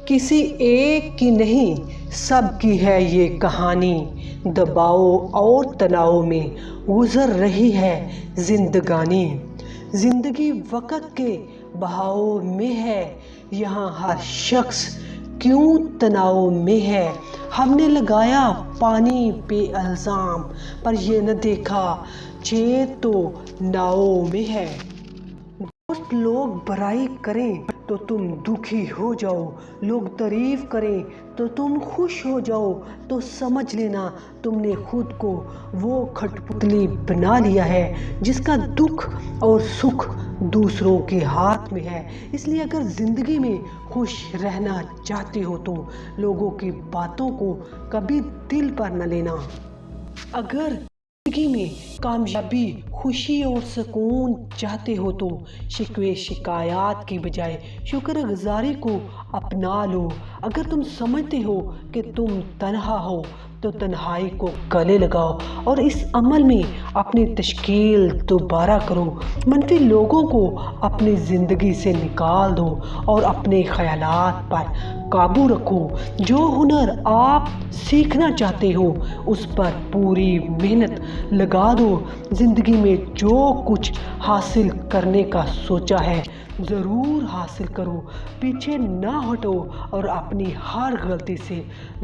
کسی ایک کی نہیں، سب کی ہے یہ کہانی۔ دباؤ اور تناؤ میں گزر رہی ہے زندگانی۔ زندگی وقت کے بہاؤ میں ہے، یہاں ہر شخص کیوں تناؤ میں ہے۔ ہم نے لگایا پانی پہ الزام، پر یہ نہ دیکھا چیت تو ناؤ میں ہے۔ دوست لوگ برائی کریں تو تم دکھی ہو جاؤ، لوگ تعریف کریں تو تم خوش ہو جاؤ، تو سمجھ لینا تم نے خود کو وہ کھٹ پتلی بنا لیا ہے جس کا دکھ اور سکھ دوسروں کے ہاتھ میں ہے۔ اس لیے اگر زندگی میں خوش رہنا چاہتے ہو تو لوگوں کی باتوں کو کبھی دل پر نہ لینا۔ اگر زندگی میں کامیابی، خوشی اور سکون چاہتے ہو تو شکوے شکایات کی بجائے شکر گزاری کو اپنا لو۔ اگر تم سمجھتے ہو کہ تم تنہا ہو تو تنہائی کو گلے لگاؤ اور اس عمل میں اپنی تشکیل دوبارہ کرو۔ منفی لوگوں کو اپنی زندگی سے نکال دو اور اپنے خیالات پر قابو رکھو۔ جو ہنر آپ سیکھنا چاہتے ہو اس پر پوری محنت لگا دو۔ زندگی میں جو کچھ حاصل کرنے کا سوچا ہے ضرور حاصل کرو، پیچھے نہ ہٹو اور اپنی ہر غلطی سے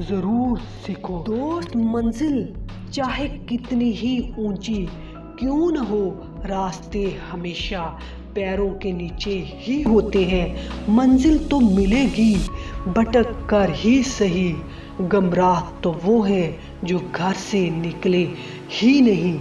ضرور سیکھو۔ دوست منزل چاہے کتنی ہی اونچی کیوں نہ ہو، راستے ہمیشہ پیروں کے نیچے ہی ہوتے ہیں۔ منزل تو ملے گی بھٹک کر ہی سہی، گمراہ تو وہ ہے جو گھر سے نکلے ہی نہیں۔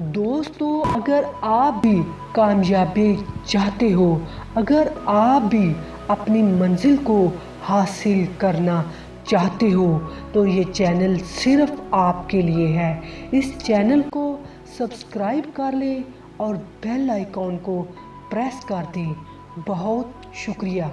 دوستو، اگر آپ بھی کامیابی چاہتے ہو، اگر آپ بھی اپنی منزل کو حاصل کرنا چاہتے ہو تو یہ چینل صرف آپ کے لیے ہے۔ اس چینل کو سبسکرائب کر لیں اور بیل آئیکن کو پریس کر دیں۔ بہت شکریہ۔